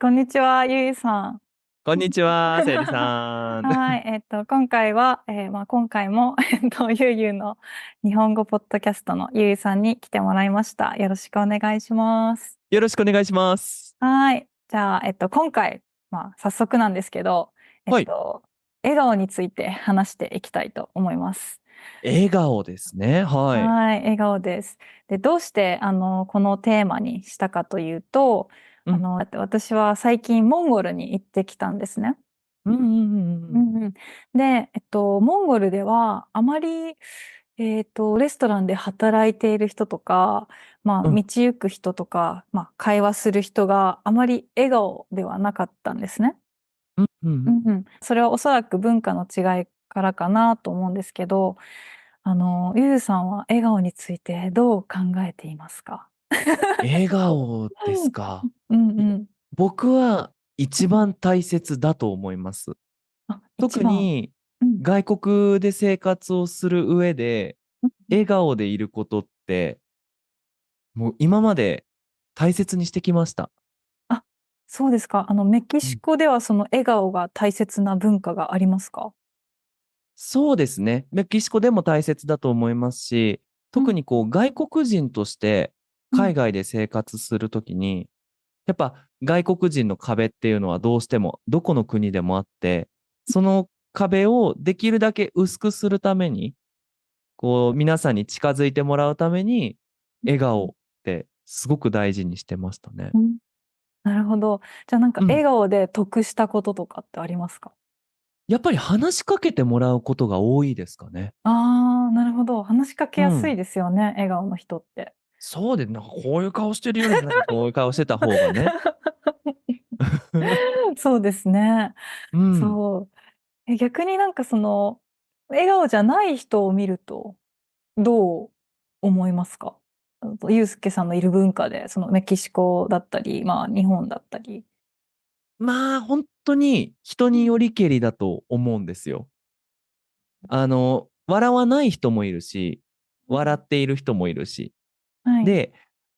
こんにちは、ゆいさん。こんにちは、さゆりさん。はい、今回は、今回も、ゆいゆいの日本語ポッドキャストのゆいさんに来てもらいました。よろしくお願いします。よろしくお願いします。はい、じゃあ、今回、早速なんですけど、えっはい。と、笑顔について話していきたいと思います。笑顔ですね。はい。はい、笑顔です。で、どうして、このテーマにしたかというと、うん。だって私は最近モンゴルに行ってきたんですね。うんうんうんうん。うんうん。で、モンゴルでは、あまり、レストランで働いている人とか、道うん行く人とか、会話する人があまり笑顔ではなかったんですね。うんうんうん。うんうん。それはおそらく文化の違いからかなと思うんですけど、ゆうさんは笑顔についてどう考えていますか？笑顔ですうんか。うんいうん。僕は一番大切だと思います。あ、一番。特にうん。外国で生活をする上で、笑顔でいることって、もう今まで大切にしてきました。あ、そうですか。メキうん。シコではその笑顔が大切な文化がありますか？そうですね。メキシコでも大切だと思いますし、うん、特にこう外国人としてうん、海外で生活するときに、やっぱ外国人の壁っていうのはどうしてもどこの国でもあって、その壁をできるだけ薄くするために、こう皆さんに近づいてもらうために、笑顔ってすごく大事にしてましたね。うん。なるほど。じゃあなんかうん。笑顔で得したこととかってありますか？やっぱり話しかけてもらうことが多いですかね。ああー、なるほど。話しかけうん。やすいですよね、笑顔の人って。そうで、なんかこういう顔してるよりもなんかこういう顔してた方がね。そうですね。うん。そう。逆になんかその、笑顔じゃない人を見ると、どう思いますか？ゆうすけさんのいる文化で、そのメキシコだったり、日本だったり。まあ、本当に人によりけりだと思うんですよ。笑わない人もいるし、笑っている人もいるし。はい。で、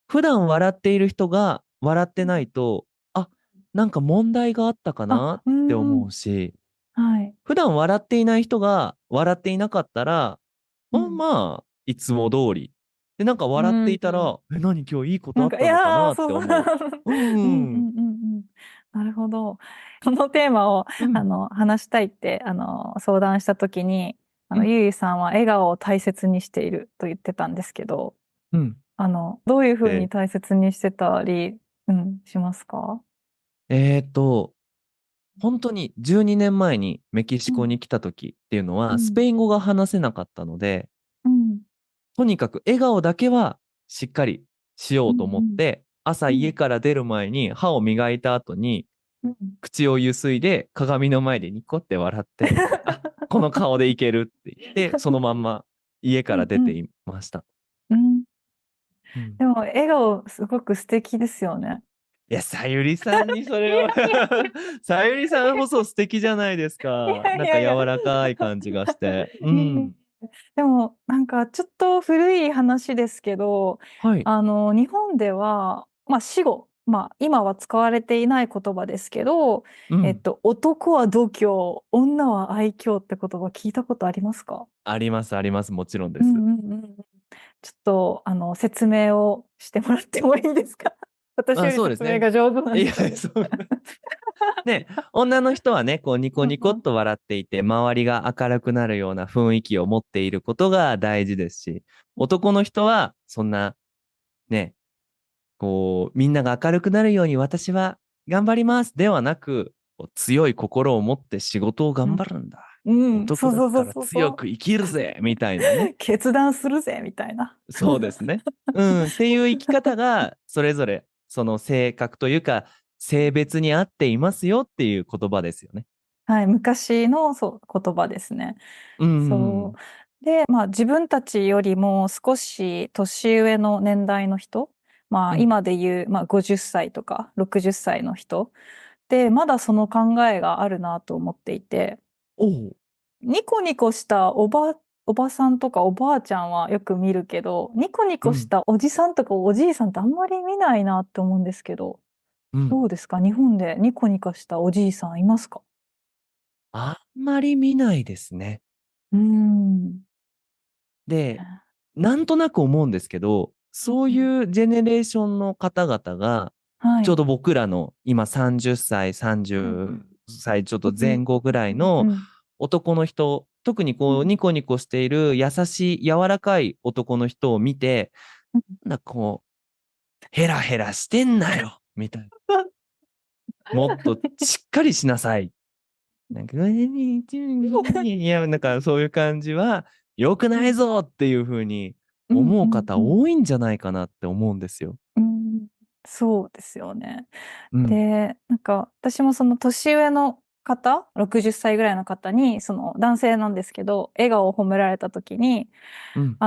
普段笑っている人が笑ってないと、あ、なんか問題があったかなっあ、うてんうん。思うし、はい。普段笑っていない人が笑っていなかったら、うんまあ、いつも通り。で、なんかう笑っていたん。ら、何今日いいことなんか、いあったのかやー、なってそうそう。思う。ううんうんうん。んうんうん。なるほど。このテーマを、うん。話したいって、相談したときに、うん。ゆいさんは笑顔を大切にしていると言ってたんですけど、うん。どういうふうにで、大切にしてたり、うん、しますか？えーと、本当に12年前にメキシうん、コに来た時っていうのは、スうん、ペイン語が話せなかったので、うん、とにかく笑顔だけはしっかりしようん、うと思って、朝うん、家から出る前に歯を磨いた後に、うん。口をゆすいで鏡の前でニコって笑って、あ、この顔でいけるって言って、そのまんま家うん、から出てうん、いました。うん。うん。でも、笑顔、すごく素敵ですよね。いや、さゆりさんにそいやれをさゆりさんこそ素敵じゃないですいか。なんかやいやいや。柔らかい感じがして。ういやいやいん。やでも、なんか、ちょっと古い話ですけど、はい。日本では、死後、今は使われていない言葉ですけど、うん。男は度胸、女は愛嬌って言葉聞いたことありますか？あります、あります。もちろんです。うんうんうん。ちょっと、説明をしてもらってもいいですか？私まあより説明そうですね。が上手なんいや、ですけど。そう。ね、女の人はね、こうニコうんうん。ニコっと笑っていて、周りが明るくなるような雰囲気を持っていることが大事ですし、男の人はそんなね、こう、みんなが明るくなるように私は頑張りますではなく、こう強い心を持って仕事を頑張るんだ。うん、そ男だったらうそうそうそうそう。強く生きるぜみたいなね。決断するぜ、みたいな。そうですね。うん、っていう生き方が、それぞれ、その性格というか、性別に合っていますよっていう言葉ですよね。はい、昔の言葉ですね。うん、そう。で、自分たちよりも少し年上の年代の人、うん。今で言う、50歳とか60歳の人で、まだその考えがあるなと思っていて、おう。ニコニコしたおばさんとかおばあちゃんはよく見るけど、ニコニコしうん。たおじさんとかおじいさんってあんまり見ないなって思うんですけど、うん。どうですか？日本でニコニコしたおじいさんいますか？あんまり見ないですね。うーん。で、なんとなく思うんですけど、そういうんうん。うジェネレーションの方々が、はい。ちょうど僕らの今30歳、うんうん。30歳ちょっとうん前後ぐらいのうんうん。男の人、特にこううんニコニコしている優しい柔らかい男の人を見て、うん。なんだこう、ヘラヘラしてんなよみたいな。もっとしっかりしなさい。なんか、いや、なんかそういう感じは良くないうん。ぞっていうふうにうんう思うんうん。方多いんじゃないかなって思うんですよ。うん、そうですよね。うん。で、なんか私もその年上の方、60歳ぐらいの方に、その男性なんですけど、笑顔を褒められた時に、うん。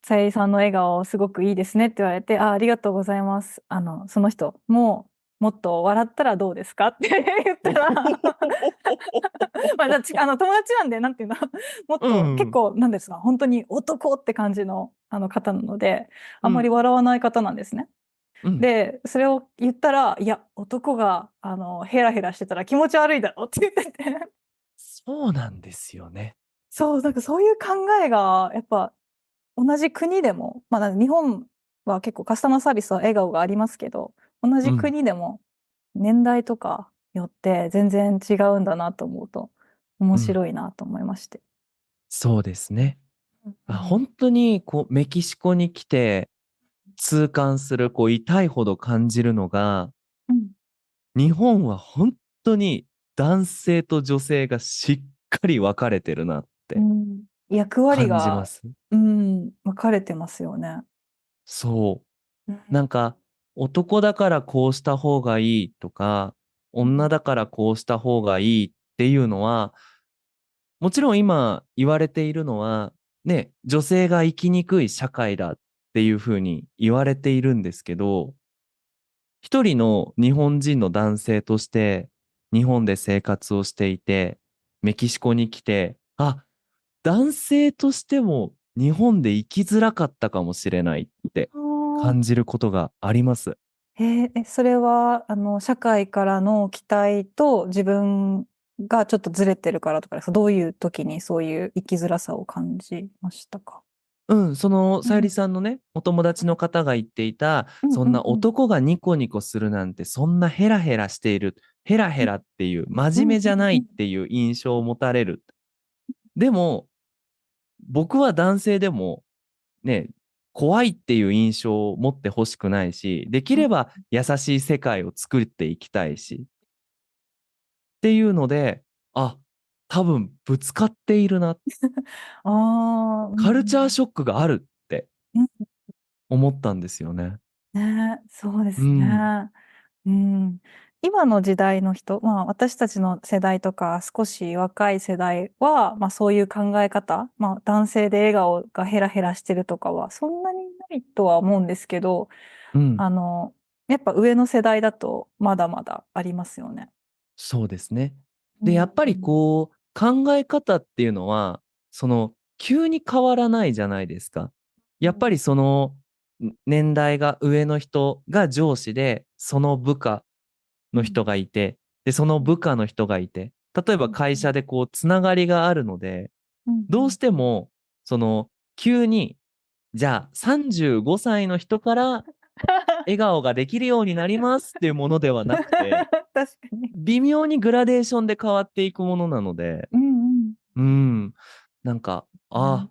さゆりさんの笑顔すごくいいですねって言われて、あ、ありがとうございます。その人ももっと笑ったらどうですかって言ったら、まあ、友達なんで、なんていうの、もっうと結ん。構、なんですか、本当に男って感じの、方なので、あんまりうん。笑わない方なんですね。うん。で、それを言ったら、いや、男が、ヘラヘラしてたら気持ち悪いだろって言ってて。そうなんですよね。そう、なんかそういう考えが、やっぱ、同じ国でも、まあ、日本は結構カスタマーサービスは笑顔がありますけど、同じうん。国でも年代とかよって全然違うんだなと思うと、面うん。白いなと思いまして。そうですね。うんうあ、ん。本当にこうメキシコに来て痛感する、こう痛いほど感じるのが、うん。日本は本当に男性と女性がしっかり分かれてるなってうん、役割が、感じます。うん、分かれてますよね。そう。うん。なんか、男だからこうした方がいいとか、うん。女だからこうした方がいいっていうのは、もちろん今言われているのは、ね、女性が生きにくい社会だっていうふうに言われているんですけど、一人の日本人の男性として日本で生活をしていて、メキシコに来て、あ、男性としても日本で生きづらかったかもしれないってあー。感じることがあります。それは、社会からの期待と自分がちょっとずれてるからとかですか？どういう時にそういう生きづらさを感じましたか？うん、そのさゆりうん。さんのね、お友達の方が言っていた、うんそんなうんうん。男がニコニコするなんて、そんなヘラヘラしている、ヘラヘラっていう、うんうん真面目じゃなうん。いっていう印象を持たれる。でも、僕は男性でも、ね、怖いっていう印象を持ってほしくないし、できうん。れば優しい世界を作っていきたいし、っていうので、あ、多分ぶつかっているな、ああ、うんうカルチャーん。ショックがあるってうん。思ったんですよね。ね、そうですうん、ね。うん。今の時代の人、まあ私たちの世代とか少し若い世代は、まあそういう考え方、まあ男性で笑顔がヘラヘラしてるとかはそんなにないとは思うんですけど、うん、あの、やっぱ上の世代だとまだまだありますよね。そうですね。で、やうん、っぱりうん。こう、考え方っていうのは、急に変わらないじゃないですか。うん。やっぱり年代が上の人が上司で、その部下うん。の人がいて、で、その部下の人がいて、例えばうん。会社でこう、つながりがあるので、うん。どうしても、急に、じゃあ、35歳の人から笑顔ができるようになりますっていうものではなくて、確かに。微妙にグラデーションで変わっていくものなので、うんうん。うん、なんか、ね。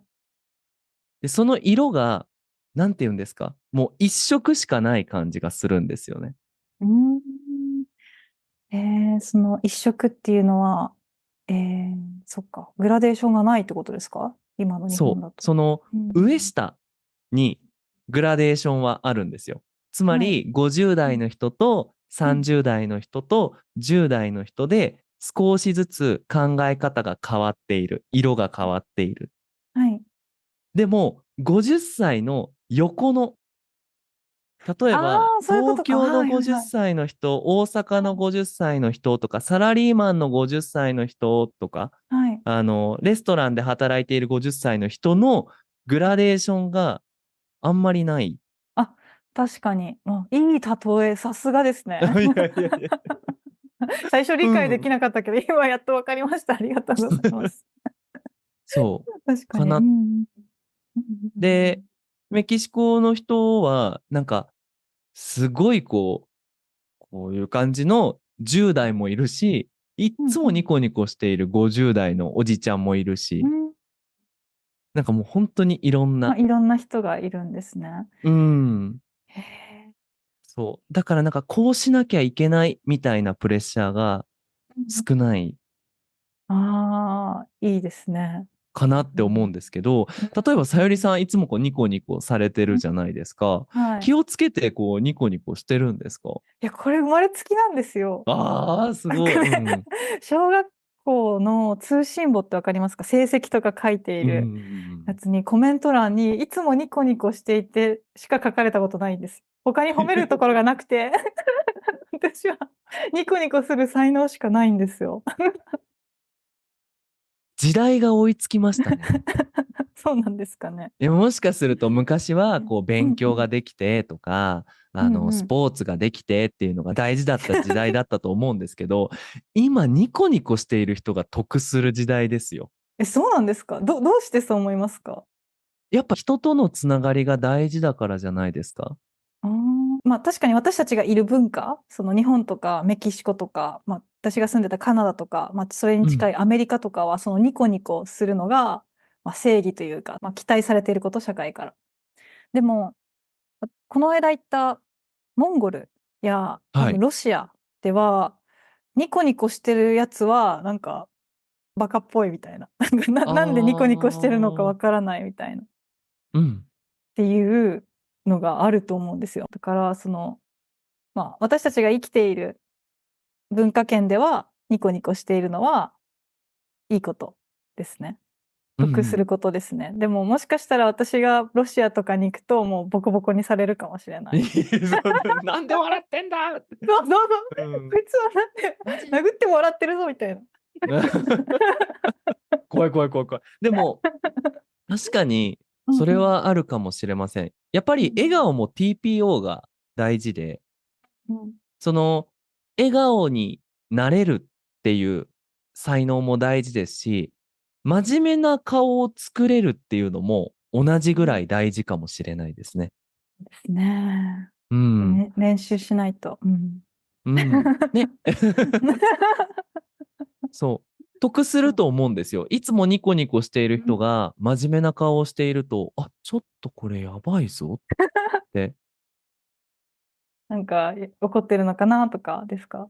で、その色が、なんて言うんですか、もう一色しかない感じがするんですよね。うん。その一色っていうのは、そっか、グラデーションがないってことですか？今の日本そう、だと。そのうん。上下にグラデーションはあるんですよ。つまはい。り、50うん。代の人とうん。30代の人と10代の人で少しずつ考え方が変わっている。色が変わっている。はい。でも、50歳の横の例えあば、あ、そういうことか。東京の50はいはいはい。歳の人、大阪の50歳の人とか、サラリーマンの50歳の人とか、はい。レストランで働いている50歳の人のグラデーションがあんまりない。あ、確かに。いい例え、さすがですね。いやいやいや。最初う理解できん。なかったけど、今やっとわかりました。ありがとうございます。そう。確かに。うんかな。うん。うんうんうんうで、ん。メキシコの人は、なんか、すごいこういう感じの10代もいるし、いっつもニコニコしている50代のおじちゃんもいるし、うん。なんかもう本当にいろんな、いろんな人がいるんですね。うん、へえ。そう。だからなんかこうしなきゃいけないみたいなプレッシャーがうん少ないうん。ああ、いいですね。かなって思うんうん。ですけど、うん例えばさゆりうんさんいつもこうニコニコされてうん。るじゃないですか。はい。気をつけてこうニコニコしてるんですか？いや、これ生まれつきなんですよ。ああー、すごい。なんかね、うん。小学校の通信簿ってわかりますか？成績とか書いていうんうるやんつにコメント欄にいつもニコニコしていてしか書かれたことないんです。他に褒めるところがなくて私はニコニコする才能しかないんですよ。時代が追いつきましたね。そうなんですかね。もしかすると昔はうんこう勉強がうんできてとか、スうんうん。ポーツができてっていうのが大事だった時代だったと思うんですけど、今ニコニコしている人が得する時代ですよ。そうなんですか？どうしてそう思いますか？やっぱ人とのつながりが大事だからじゃないですか。あー、まあ確かに私たちがいる文化、その日本とかメキシコとか、まあ私が住んでたカナダとか、まあそれにうん。近いアメリカとかは、そのニコニコするのが、まあ、正義というか、まあ期待されていること、社会から。でも、この間行ったモンゴルや多分はい。ロシアでは、ニコニコしてるやつは、なんかバカっぽいみたいな。なんでニコニコしてるのかわああ、からないみたいな。っうん。ていうのがあると思うんですよ。だから、その、まあ私たちが生きている文化圏ではニコニコしているのはいいことですね。うんうん。得することですね。でももしかしたら私がロシアとかに行くともうボコボコにされるかもしれない。そうなんで笑ってんだって。そうそうそう。うん。こいつはなんでマジ殴ってもらってるぞみたいな。怖い怖い怖い怖い。でも、確かに、それうんうんはあるかもしれません。やっぱり笑顔も TPO が大事で、うんその、笑顔になれるっていう才能も大事ですし、真面目な顔を作れるっていうのも同じぐらい大事かもしれないですね。ですね。うん。練習しないと。うん。うん。ね。そう。得すると思うんですよ。いつもニコニコしている人が真面目な顔をしていると、あ、ちょっとこれやばいぞって。なんか怒ってるのかなとかですか？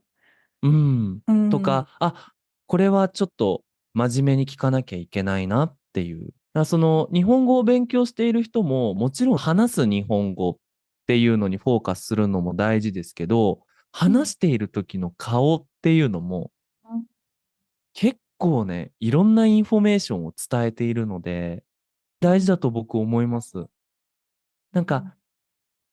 うん。うん。とか、あ、これはちょっと真面目に聞かなきゃいけないなっていう。だからその日本語を勉強している人ももちろん話す日本語っていうのにフォーカスするのも大事ですけど、うん話している時の顔っていうのも結構ね、いろんなインフォメーションを伝えているので、大事だと僕思います。なんか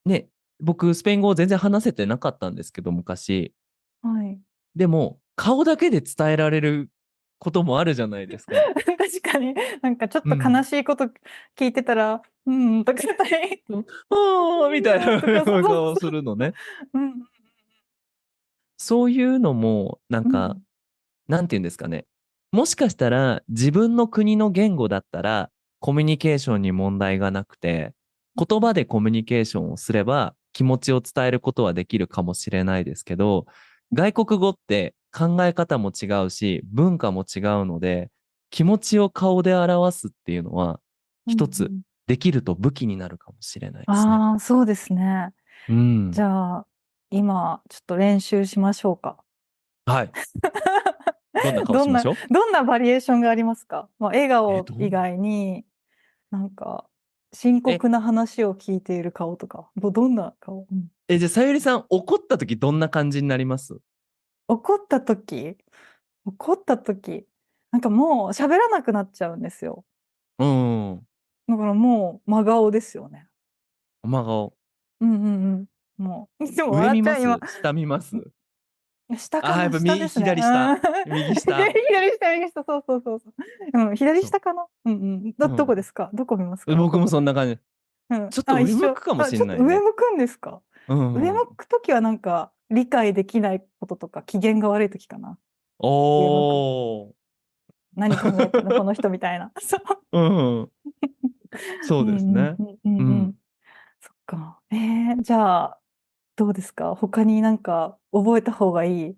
ね、僕スペイン語を全然話せてなかったんですけど、昔。はい。でも、顔だけで伝えられることもあるじゃないですか。確かに、なんかちょっと悲うん。しいこと聞いてたら、うんとか言ったり、うんああ、みたいな いいなとか、そうそう顔をすそう。るのね。うんそういうのも、なんか、うん。なんて言うんですかね。もしかしたら自分の国の言語だったらコミュニケーションに問題がなくて、言葉でコミュニケーションをすれば気持ちを伝えることはできるかもしれないですけど、外国語って考え方も違うし、文化も違うので、気持ちを顔で表すっていうのはうんう一つん。できると武器になるかもしれないですね。ああ、そうですね。うん。じゃあ、今、ちょっと練習しましょうか。はい。どんな顔どんな、しましょどんなバリエーションがありますか？まあ、笑う？顔以外に、なんか、深え、刻な話を聞いている顔とか、どんな顔？うん。じゃあ、さゆりさん怒った時どんな感じになります？怒った時怒った時、なんかもう喋らなくなっちゃうんですよ。うん。だからもう真顔ですよね。真顔。うんうんうん。もう、いつも上笑っちゃう、今。見ます下見ます？ああー、やっ下かな、ぱ右、下ですね。左下。うん。右下。左下、右下、そうそうそうそう。うん、左そ下かな。うんうん。う。どこですか？どこ見ますうん。か？僕も怒った時。そんな感じ。うん。ちょっとあ、一緒。上向くかもあ、ちょっとしんないね。上向くんですか？上向うん。くときはなんか、理解できないこととか、機嫌が悪いときかな。上向く。おー。何考えてんのこの人みたいな。そう。うん。そうですね。うんうんうん。うん。そっか。じゃあ、どうですか？他になんか覚えた方がいい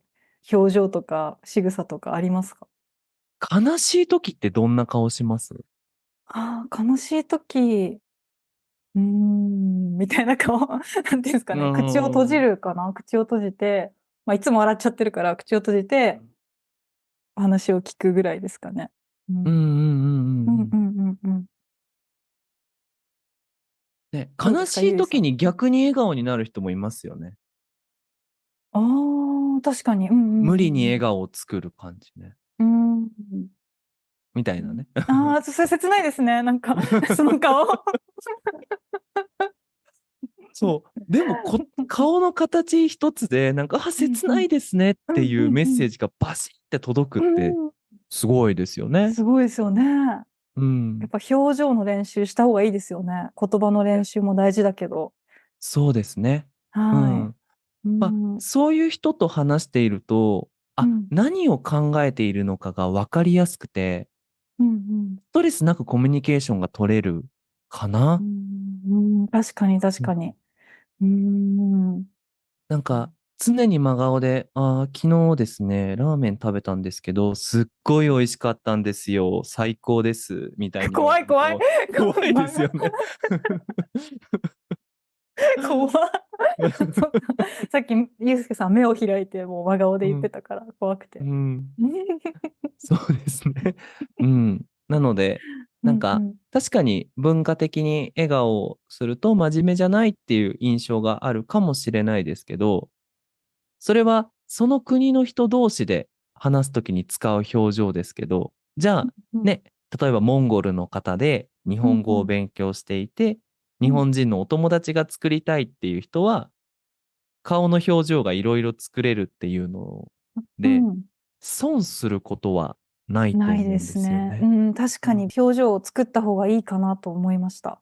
表情とか仕草とかありますか？悲しい時ってどんな顔します？ああー、悲しい時、みたいな顔、なんていうんですかうね。口を閉じん。るかな。口を閉じて、まあ、いつも笑っちゃってるから、口を閉じて話を聞くぐらいですかね。うん。うんうんうんうんうん。うんうんうんうん。ね、どうですか、悲しいゆいさん。時に逆に笑顔になる人もいますよね。ああ、確かに。うん無理に笑うん顔を作る感じね。うん。うん。みたいなね。ああ、それ切ないですね。なんか、その顔。そう。でも顔の形一つで、なんか、あ、うんうん。切ないですねっうんていううんうん。メッセージがバシッて届くっうて、ん。すごいですよね。すごいですよね。やうん。っぱ表情の練習した方がいいですよね。言葉の練習も大事だけど。そうですね。うはい。ん。うまあ、ん。そういう人と話していると、あ、うん。何を考えているのかが分かりやすくて、うん。ストレスなくコミュニケーションが取れるかな。うん。うん。確かに確うん。かに。うん。なんか、常に真顔で、昨日ですね、ラーメン食べたんですけど、すっごい美味しかったんですよ。最高です。みたいに言わ怖い怖い。れると、怖いですよね。怖い。そっか。さっき、ゆうすけさん目を開いて、もう真顔で言ってうん。たから怖くて。うん。そうですね。うん。なので、なんか、うんうん。確かに文化的に笑顔をすると真面目じゃないっていう印象があるかもしれないですけど、それはその国の人同士で話すときに使う表情ですけど、じゃあうんね、例えばモンゴルの方で日本語をうんうん勉強していて、日うん本人のお友達が作りたいっていう人は、顔の表情がいろいろ作れるっていうので、うん。損することはないとないで思うんですね。うすよね。ん、確かにうん。表情を作った方がいいかなと思いました。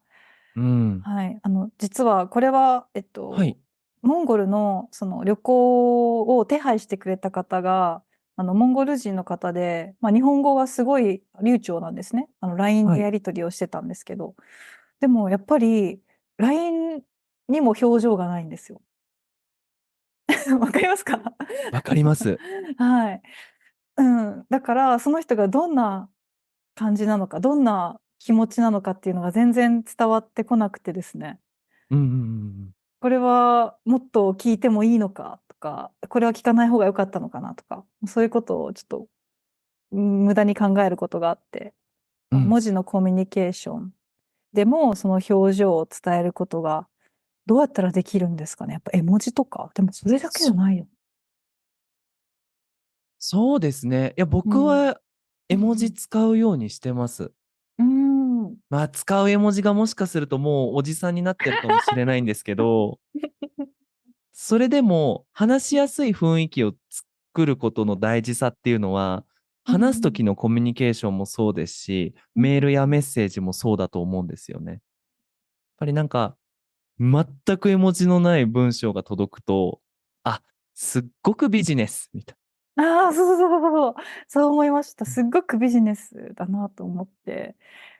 うん。はい。実はこれは、はい。モンゴルのその旅行を手配してくれた方が、モンゴル人の方で、まあ、日本語がすごい流暢なんですね。LINE はい。でやり取りをしてたんですけど。でもやっぱり、LINE にも表情がないんですよ。わかりますか？ わかります。はい。うん。だから、その人がどんな感じなのか、どんな気持ちなのかっていうのが全然伝わってこなくてですね。うんうんうんこれはもっと聞いてもいいのかとか、これは聞かない方が良かったのかなとか、そういうことをちょっと無駄に考えることがあって、うん。うん。文字のコミュニケーションでもその表情を伝えることがどうやったらできるんですかね。やっぱ絵文字とか。でもそれだけじゃないよ。そうですね。いや、うん。僕は絵文字使うようにしてます。うん。うーん。まあ、使う絵文字がもしかするともうおじさんになってるかもしれないんですけど、それでも話しやすい雰囲気を作ることの大事さっていうのは、うん話す時のコミュニケーションもそうですし、うんメールやメッセージもそうだと思うんですよね。やっぱりなんか、全く絵文字のない文章が届くと、あ、すっごくビジネスみたいああ、そうそうそうそうそう。そう思いました。すっごくビジネスだなと思って。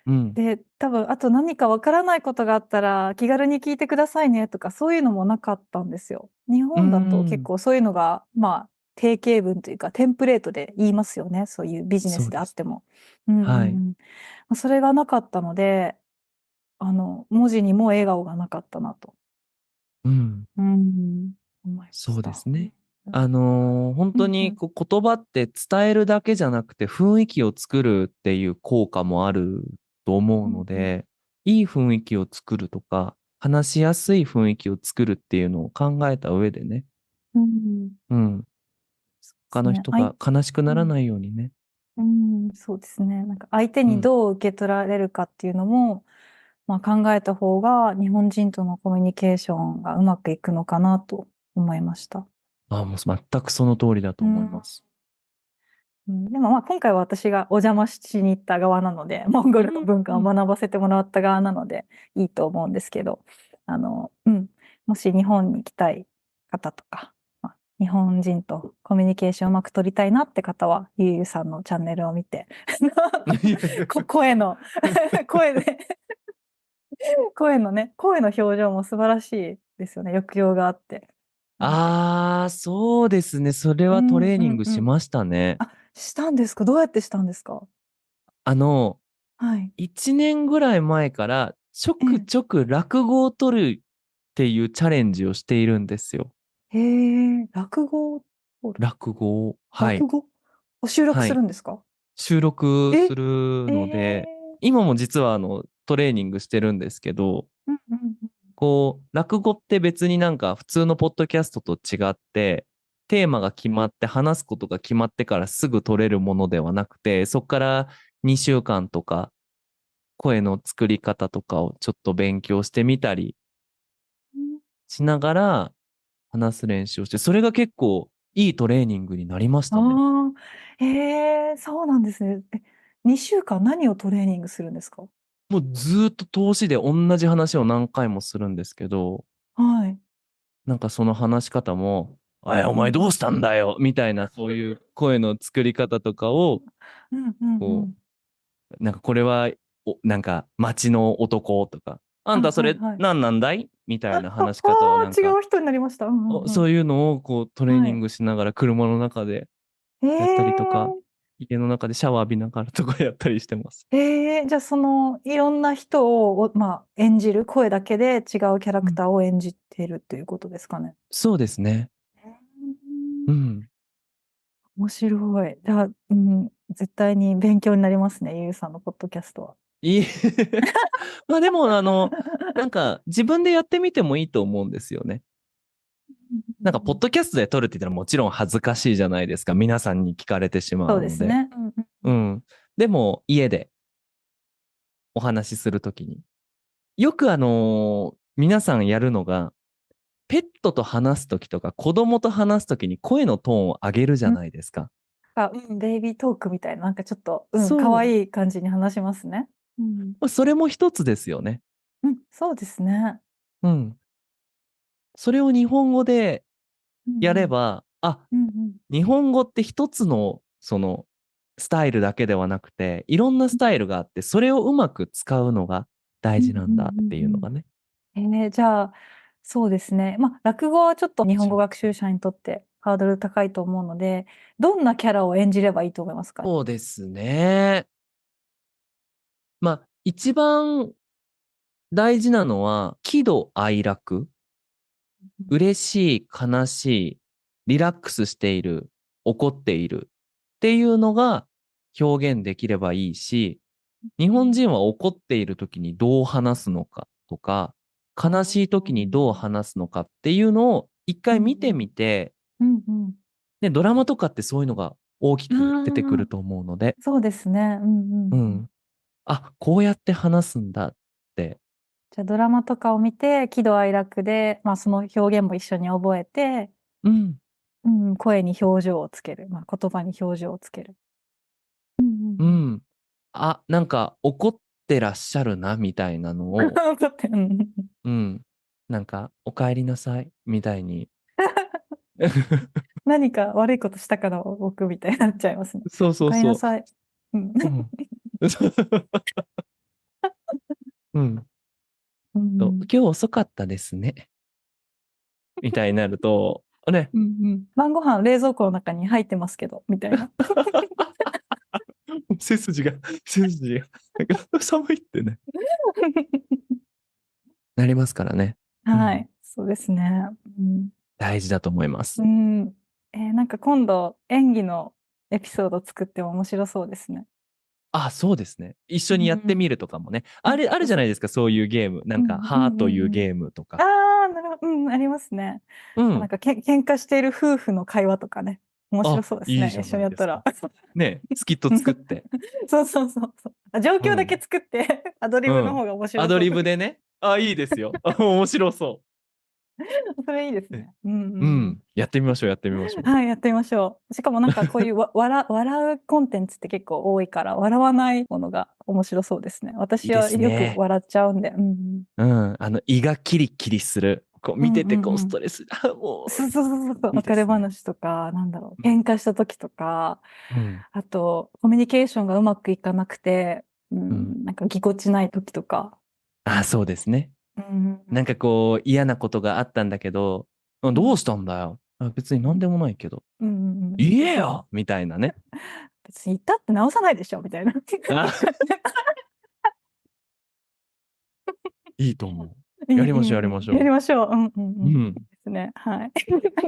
な。うん。で、多分、あと何かわからないことがあったら、気軽に聞いてくださいねとか、そういうのもなかったんですよ。日うー本だと結ん。構そういうのが、まあ、定型文というか、テンプレートで言いますよね。そういうビジネスであそうです。っても。うんうんはい。うん。それがなかったので、文字にも笑顔がなかったなと。うん。うん、思いまそうでした。すね。本当うんうん。にこう言葉って伝えるだけじゃなくて雰囲気を作るっていう効果もあると思ううんうん。ので、いい雰囲気を作るとか、話しやすい雰囲気を作るっていうのを考えた上でね、うん。でうん、他すね。の人が悲しくうん。ならないようにね。うん、そうですね。なんか相手にうん。どう受け取られるかっていうのも、まあ、考えた方が日本人とのコミュニケーションがうまくいくのかなと思いました。もう全くその通りだとうん。思います。でもまあ今回は私がお邪魔しに行った側なので、モンゴルの文化を学ばせてもらった側なのでいいと思うんですけど、もし日本に行きたい方とか、まあ日本人とコミュニケーションをうまく取りたいなって方は、ゆうゆうさんのチャンネルを見て、声の、声で、声の表情も素晴らしいですよね。抑揚があって。ああ、そうですね。それはトうんレーニンうんうん。グしましたね。あ、したんですか？どうやってしたんですか？あの、はい。1年ぐらい前からちょええ。くちょく落語を取るっていうチャレンジをしているんですよ。へえ、落語を取る。落語を。はい。落語を収録はい。するんですか？収録え、するえので、え、今も実はトレーニングしてるんですけど、うんうんうん。こう、落語って別になんか普通のポッドキャストと違って、テーマが決まって話すことが決まってからすぐ取れるものではなくて、そこから2週間とか声の作り方とかをちょっと勉強してみたりしながら話す練習をして、それが結構いいトレーニングになりましたね。ああ、ええ、そうなんですね。2週間何をトレーニングするんですか？もうずーっと通しで同じ話を何回もするんですけど、はい。なんかその話し方も、おい、おうん。前どうしたんだよみたいな、そういう声の作り方とかを、うんうんうこん。なんかこれは、なんか街の男とか、ああ、んたそれはいはい。何なんだいみたいなあ、話し方をなんか、違う人になりました。うんうんうん。そういうのをこうトレーニはい。ングしながら車の中でえやったりとか、え、家の中でシャワー浴びながらとかやったりしてます。じゃあいろんな人を、まあ、演じる、声だけで違うキャラうん。クターを演じてるということですかね。そうですね。うん。面白い。じゃあ、絶対に勉強になりますね、ゆうさんのポッドキャストは。いいまあでも、なんか自分でやってみてもいいと思うんですよね。なんか、ポッドキャストで撮るって言ったらもちろん恥ずかしいじゃないですか。皆さんに聞かれてしまそううので。ですね。うんうんうん。うん。でも、家でお話しするときに。よく皆さんやるのが、ペットと話すときとか、子供と話すときに声のトーンを上げるじゃうん、ないですか。ベイビートークみたいな、なんかちょっと、可そう。愛い感じに話しますね。うん。まあそれも一つですよね。うん、そうですね。うん。それを日本語でうんやれうん。ば、あ、うんうん。日本語って一つの、スタイルだけではなくて、いろんなスタイルがあって、それをうまく使うのが大うん事なんだってうんうんいうのがね。じゃあ、そうですね。まあ、落語はちょっと日本語学習者にとってハードル高いと思うので、どんなキャラを演じればいいと思いますか？そうですね。まあ、一番大事なのは、喜怒哀楽。嬉しい、悲しい、リラックスしている、怒っているっていうのが表現できればいいし、日本人は怒っている時にどう話すのかとか、悲しい時にどう話すのかっていうのを一回見てみて、うんうん。で、ドラマとかってそういうのが大きく出てくるああ、と思うので、そうですね。うんうんうん。うん。あ、こうやって話すんだって。じゃあドラマとかを見て、喜怒哀楽で、まあその表現も一緒に覚えて、うん。声に表情をつける。まあ言葉に表情をつける。うんうんうん。うん。あ、なんか怒ってらっしゃるな、みたいなのを、だって、うん。なんか、お帰りなさい、みたいに。何か悪いことしたから僕みたいになっちゃいますね。そうおそうそかえりなさい。うん。う。うん。うん。うん今日遅かったですね。みたいになると、ね。うんうん。晩ご飯冷蔵庫の中に入ってますけど、みたいな。背筋が、なんか寒いってね、なりますからね。うん。はい、そうですね。うん。大事だと思います。うん。なんか今度演技のエピソード作っても面白そうですね。あ、そうですね。一緒にやってうん。みるとかもね。あ、あるそうそう。じゃないですか、そういうゲーム。なんか、うんうんはーといううんうん。ゲームとあか。あ、なるほど。うん、ありますね。うん。なんか喧嘩している夫婦の会話とかね。面白あ、そうですね。いいじゃ一緒にやったら。ないですか。ね、スキット作って。そうそうそうそう。状況だけうん。作ってアドリブのうん。方が面白アドリそうです。ブでね。あ、いいですよ。面白そう。それいいですえね。うんうんううん。ん。やってみましょう、やってみましょう。はい、やってみましょう。しかもなんかこういう笑うコンテンツって結構多いから、笑わないものが面白そうですね。私いいではよくすね。笑っちゃうんで。うんうん。胃がキリキリする。うん。うん見てて、うんうん。ストレス、もそうそうそうそう、う、いい別れですね。話とか、なんだろう、うん。喧嘩した時とか、うん。あと、コミュニケーションがうまくいかなくて、うん。なんかぎこちない時とか。そうですね。うんなんか嫌なことがあったんだけど、どうしたんだよ。別に何でもないけど。うんうんうん。言えよみたいなね。別に言ったって直さないでしょみたいな。あ、いいと思う。いい、いやりましょう、やりい、いい。やりましょましょう。うんうんうう。うん。いいん。ですね。はい。なん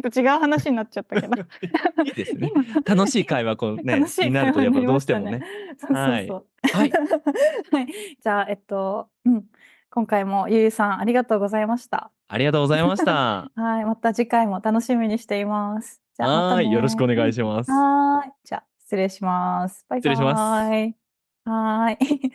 か違う話になっちゃったけど。いいですね。今、楽しい会話、楽しいになる会話になりとやっぱどましたね。うしてもね。そうそうはい。そう。はい。はい。じゃあ、今回もゆうさんありがとうございました。ありがとうございました。はい。また次回も楽しみにしています。じゃあ、またはーい。よろしくおね。願いします。はーい。じゃあ、失礼します。バイバ失礼します。ーイ。はーい。